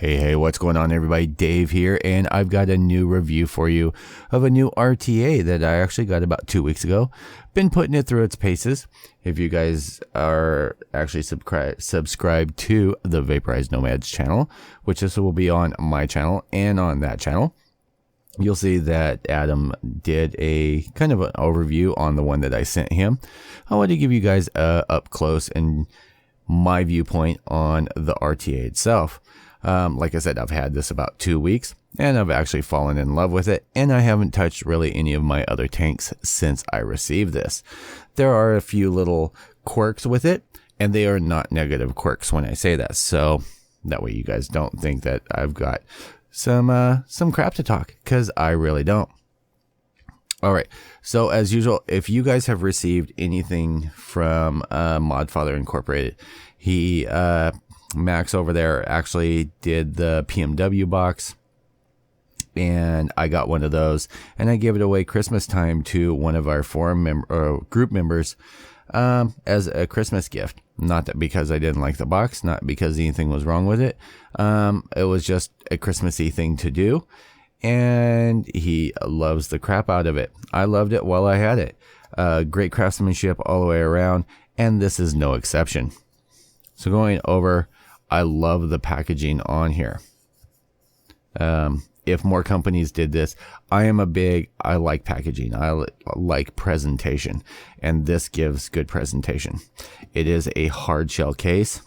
Hey, what's going on, everybody? Dave here, and I've got a new review for you of a new RTA that I actually got about 2 weeks ago. Been putting it through its paces. If you guys are actually subscribed to the Vaporized Nomads channel, which this will be on my channel and on that channel, you'll see that Adam did a kind of an overview on the one that I sent him. I want to give you guys up close and my viewpoint on the RTA itself. Like I said, I've had this about 2 weeks and I've actually fallen in love with it, and I haven't touched really any of my other tanks since I received this. There are a few little quirks with it, and they are not negative quirks when I say that, so that way you guys don't think that I've got some crap to talk, because I really don't. Alright, so as usual, if you guys have received anything from ModFather Incorporated, he Max over there actually did the PMW box, and I got one of those, and I gave it away Christmas time to one of our forum group members as a Christmas gift. Not that because I didn't like the box, not because anything was wrong with it. It was just a Christmassy thing to do, and he loves the crap out of it. I loved it while I had it. Great craftsmanship all the way around, and this is no exception. So going over, I love the packaging on here. If more companies did this, I like packaging. I like presentation, and this gives good presentation. It is a hard shell case.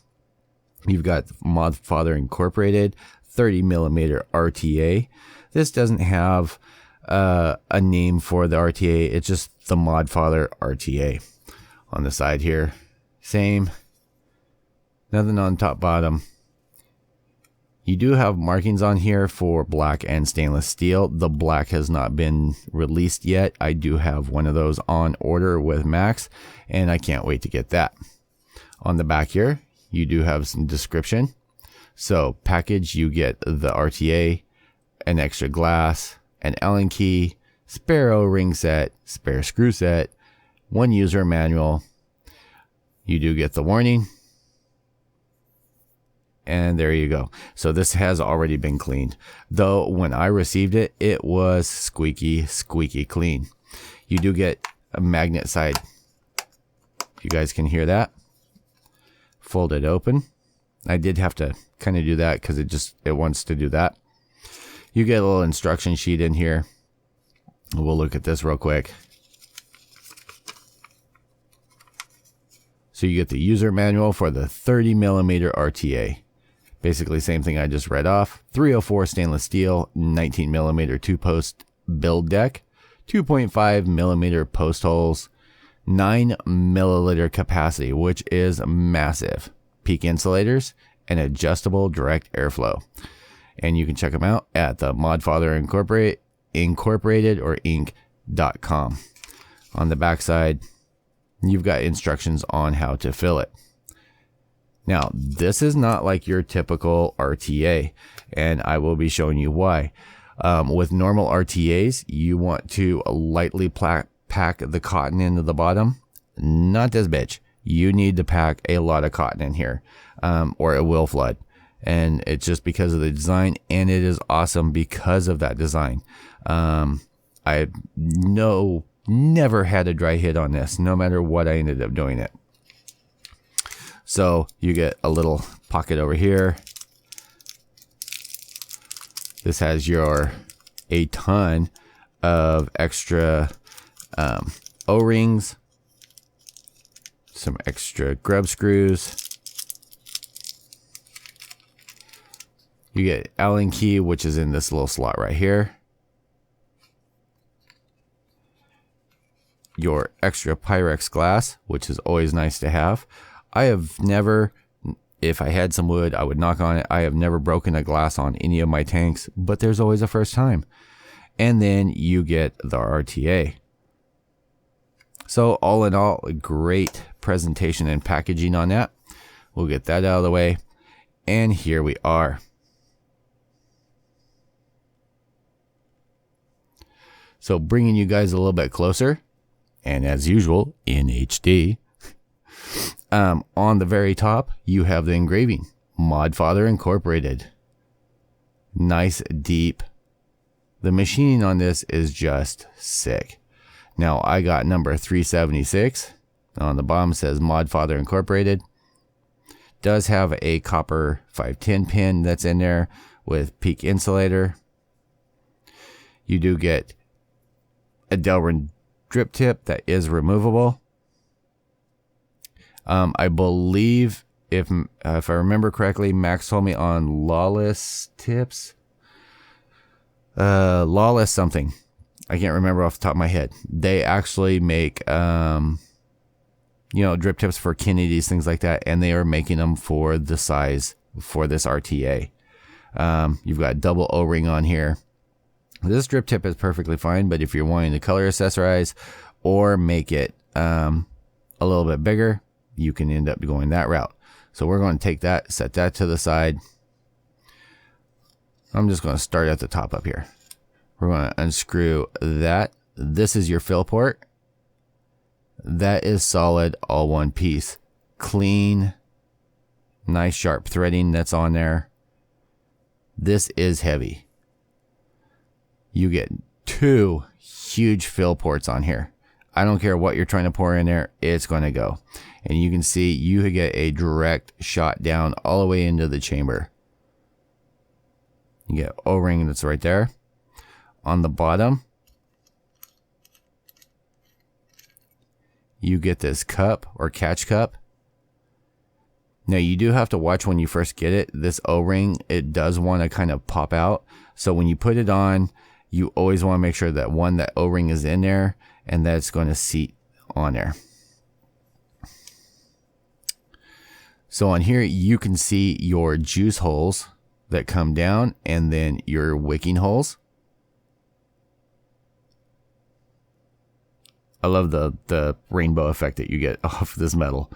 You've got ModFather Incorporated 30mm RTA. This doesn't have a name for the RTA. It's just the ModFather RTA. On the side here, same. Nothing on top, bottom. You do have markings on here for black and stainless steel. The black has not been released yet. I do have one of those on order with Max, and I can't wait to get that. On the back here, you do have some description. So package, you get the RTA, an extra glass, an Allen key, spare O-ring set, spare screw set, one user manual. You do get the warning. And there you go. So this has already been cleaned. Though when I received it, it was squeaky clean. You do get a magnet side. If you guys can hear that. Fold it open. I did have to kind of do that because it wants to do that. You get a little instruction sheet in here. We'll look at this real quick. So you get the user manual for the 30mm RTA. Basically same thing I just read off. 304 stainless steel, 19mm 2-post build deck, 2.5mm post holes, 9 milliliter capacity, which is massive. Peak insulators, and adjustable direct airflow. And you can check them out at the ModFather Incorporated or Inc.com. On the backside, you've got instructions on how to fill it. Now, this is not like your typical RTA, and I will be showing you why. With normal RTAs, you want to lightly pack the cotton into the bottom. Not this bitch. You need to pack a lot of cotton in here, or it will flood. And it's just because of the design, and it is awesome because of that design. I never had a dry hit on this, no matter what I ended up doing it. So you get a little pocket over here. This has a ton of extra O-rings, some extra grub screws. You get Allen key, which is in this little slot right here. Your extra Pyrex glass, which is always nice to have. I have never, if I had some wood, I would knock on it. I have never broken a glass on any of my tanks, but there's always a first time. And then you get the RTA. So all in all, a great presentation and packaging on that. We'll get that out of the way. And here we are. So bringing you guys a little bit closer, and as usual, in HD. On the very top, you have the engraving, ModFather Incorporated. Nice deep. The machining on this is just sick. Now I got number 376. On the bottom says ModFather Incorporated. Does have a copper 510 pin that's in there with peak insulator. You do get a Delrin drip tip that is removable. I believe, if I remember correctly, Max told me on Lawless tips. Lawless something. I can't remember off the top of my head. They actually make, drip tips for Kennedys, things like that, and they are making them for the size for this RTA. You've got double O-ring on here. This drip tip is perfectly fine, but if you're wanting to color accessorize or make it a little bit bigger, you can end up going that route. So we're going to take that, set that to the side. I'm just going to start at the top up here. We're going to unscrew that. This is your fill port. That is solid, all one piece. Clean, nice sharp threading that's on there. This is heavy. You get 2 huge fill ports on here. I don't care what you're trying to pour in there, it's going to go. And you can see you get a direct shot down all the way into the chamber. You get O-ring that's right there. On the bottom, you get this cup or catch cup. Now you do have to watch when you first get it. This O-ring, it does want to kind of pop out. So when you put it on, you always want to make sure that that O-ring is in there and that it's going to seat on there. So on here, you can see your juice holes that come down and then your wicking holes. I love the rainbow effect that you get off this metal.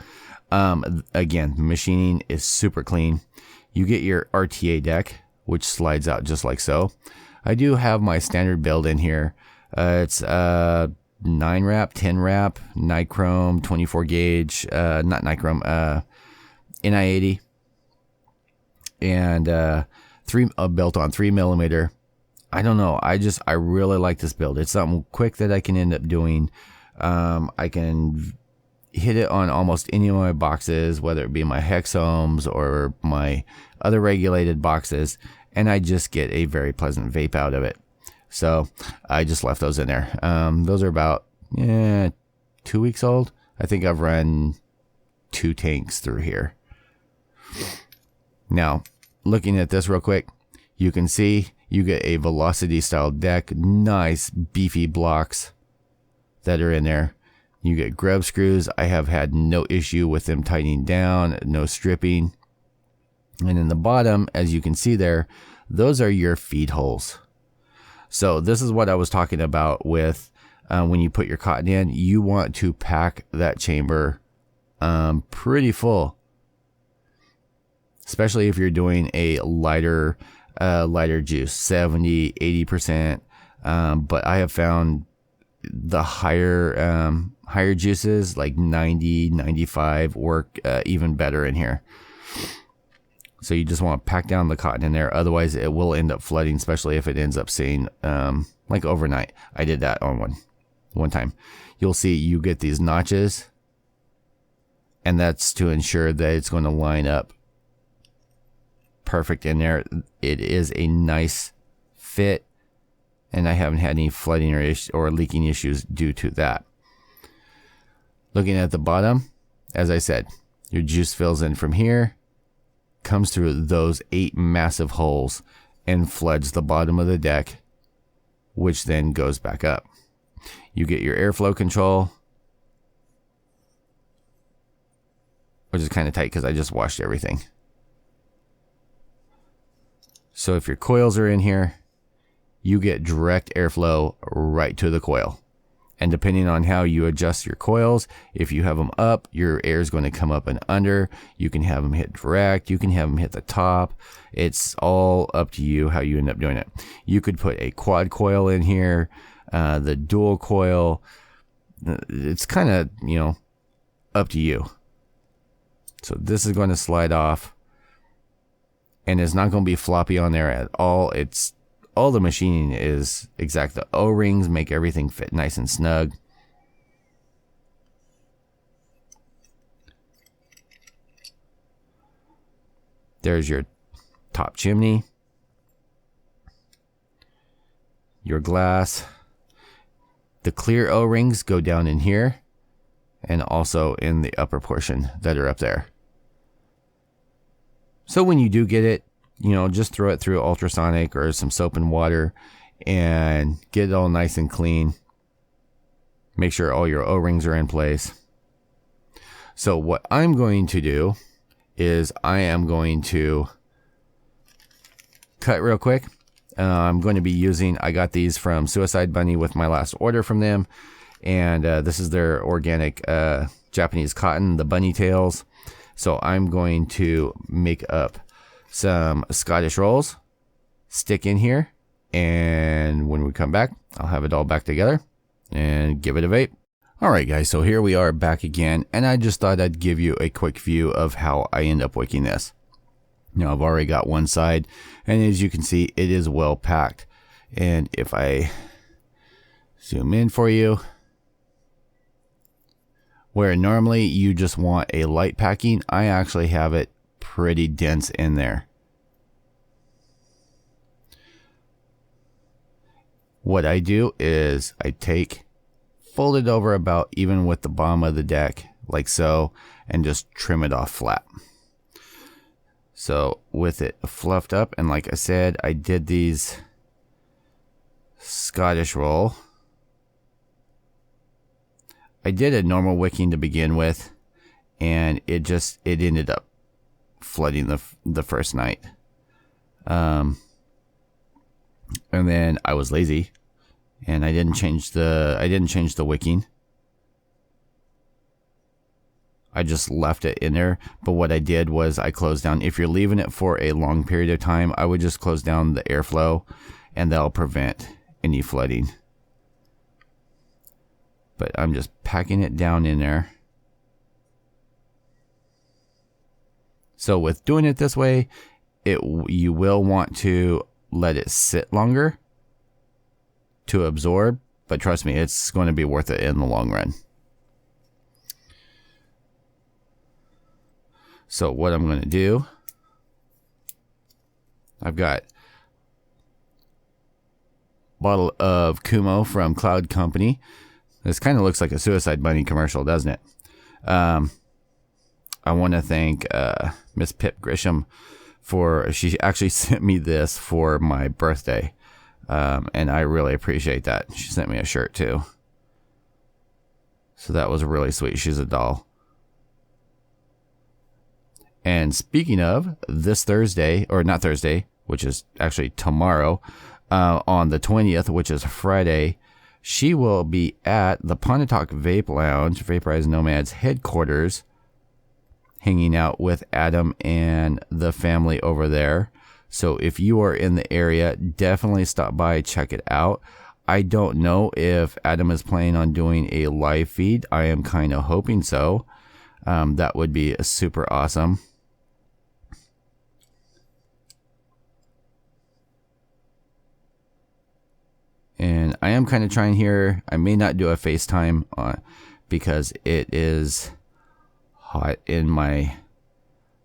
Again, machining is super clean. You get your RTA deck, which slides out just like so. I do have my standard build in here. It's 9 wrap, 10 wrap, nichrome, 24 gauge, not nichrome, NI80, and built on 3mm. I don't know. I really like this build. It's something quick that I can end up doing. I can hit it on almost any of my boxes, whether it be my hexomes or my other regulated boxes, and I just get a very pleasant vape out of it. So I just left those in there. Those are about 2 weeks old. I think I've run 2 tanks through here. Now, looking at this real quick, you can see you get a velocity style deck, nice beefy blocks that are in there. You get grub screws. I have had no issue with them tightening down, no stripping. And in the bottom, as you can see there, those are your feed holes. So this is what I was talking about with when you put your cotton in, you want to pack that chamber pretty full. Especially if you're doing a lighter juice, 70, 80%. But I have found the higher juices like 90, 95 work even better in here. So you just want to pack down the cotton in there. Otherwise it will end up flooding, especially if it ends up staying like overnight. I did that on one time. You'll see you get these notches, and that's to ensure that it's going to line up perfect in there. It is a nice fit, and I haven't had any flooding or leaking issues due to that. Looking at the bottom, as I said, your juice fills in from here, comes through those 8 massive holes, and floods the bottom of the deck, which then goes back up. You get your airflow control, which is kind of tight because I just washed everything. So if your coils are in here, you get direct airflow right to the coil. And depending on how you adjust your coils, if you have them up, your air is going to come up and under. You can have them hit direct. You can have them hit the top. It's all up to you how you end up doing it. You could put a quad coil in here, the dual coil. It's kind of, up to you. So this is going to slide off. and it's not going to be floppy on there at all. It's all the machining is exact. The O-rings make everything fit nice and snug. There's your top chimney, your glass. The clear O-rings go down in here and also in the upper portion that are up there. So when you do get it, you know, just throw it through ultrasonic or some soap and water and get it all nice and clean. Make sure all your O-rings are in place. So what I'm going to do is I am going to cut real quick. I'm going to be using, I got these from Suicide Bunny with my last order from them. And this is their organic Japanese cotton, the bunny tails. So I'm going to make up some Scottish rolls, stick in here, and when we come back, I'll have it all back together and give it a vape. Alright guys, so here we are back again, and I just thought I'd give you a quick view of how I end up wicking this. Now I've already got one side, and as you can see, it is well packed. And if I zoom in for you, where normally you just want a light packing, I actually have it pretty dense in there. What I do is I take, fold it over about even with the bottom of the deck, like so, and just trim it off flat. So with it fluffed up, and like I said, I did these Scottish roll. I did a normal wicking to begin with, and it ended up flooding the first night. And then I was lazy, and I didn't change the wicking. I just left it in there. But what I did was I closed down. If you're leaving it for a long period of time, I would just close down the airflow, and that'll prevent any flooding. But I'm just packing it down in there. So with doing it this way, you will want to let it sit longer to absorb, but trust me, it's going to be worth it in the long run. So what I'm going to do, I've got a bottle of Kumo from Cloud Company. This kind of looks like a Suicide Bunny commercial, doesn't it? I want to thank Miss Pip Grisham she actually sent me this for my birthday. And I really appreciate that. She sent me a shirt too. So that was really sweet. She's a doll. And speaking of, this Thursday, or not Thursday, which is actually tomorrow, on the 20th, which is Friday, she will be at the Pontotoc Vape Lounge, Vaporized Nomads headquarters, hanging out with Adam and the family over there. So if you are in the area, definitely stop by, check it out. I don't know if Adam is planning on doing a live feed. I am kind of hoping so. That would be super awesome. And I am kind of trying here. I may not do a FaceTime because it is hot in my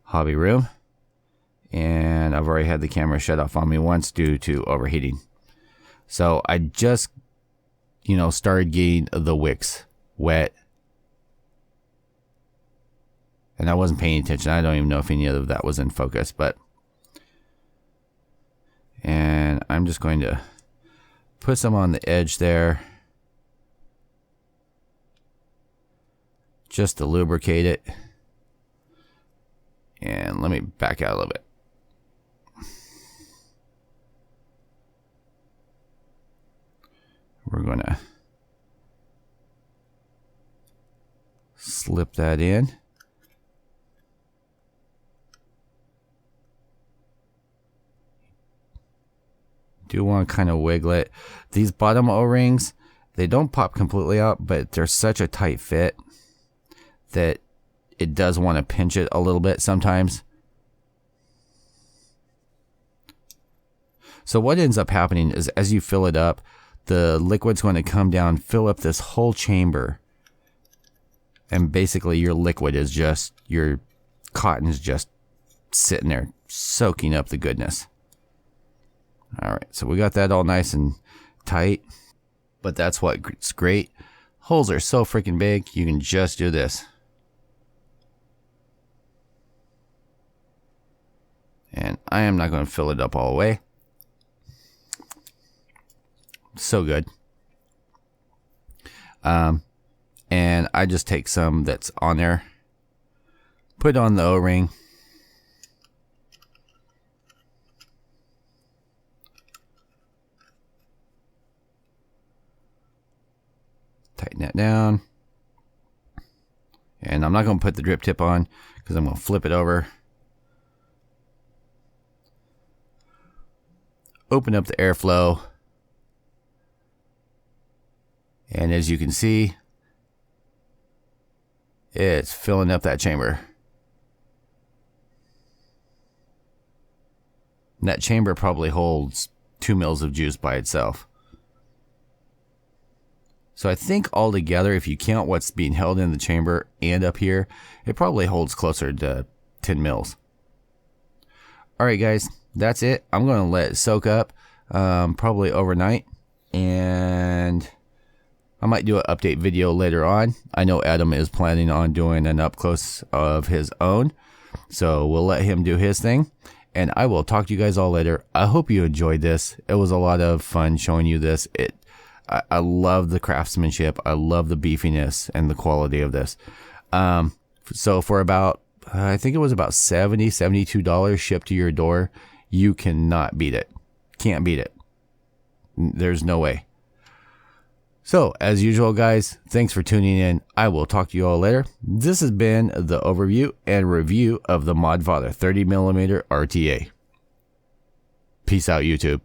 hobby room. And I've already had the camera shut off on me once due to overheating. So I just, started getting the wicks wet. And I wasn't paying attention. I don't even know if any of that was in focus, and I'm just going to put some on the edge there, just to lubricate it. And let me back out a little bit. We're going to slip that in. Do want to kind of wiggle it. These bottom O-rings, they don't pop completely out, but they're such a tight fit that it does want to pinch it a little bit sometimes. So what ends up happening is as you fill it up, the liquid's going to come down, fill up this whole chamber. And basically your liquid is just, your cotton is just sitting there soaking up the goodness. All right, so we got that all nice and tight. But that's what's great. Holes are so freaking big, you can just do this. And I am not going to fill it up all the way. So good. And I just take some that's on there, put on the O-ring, tighten that down, and I'm not going to put the drip tip on because I'm going to flip it over, open up the airflow, and as you can see, it's filling up that chamber. And that chamber probably holds 2 mils of juice by itself. So I think altogether, if you count what's being held in the chamber and up here, it probably holds closer to 10 mils. Alright guys, that's it. I'm going to let it soak up probably overnight. And I might do an update video later on. I know Adam is planning on doing an up close of his own. So we'll let him do his thing. And I will talk to you guys all later. I hope you enjoyed this. It was a lot of fun showing you this. I love the craftsmanship. I love the beefiness and the quality of this. So for about, I think it was about $70, $72 shipped to your door, you cannot beat it. Can't beat it. There's no way. So, as usual, guys, thanks for tuning in. I will talk to you all later. This has been the overview and review of the ModFather 30mm RTA. Peace out, YouTube.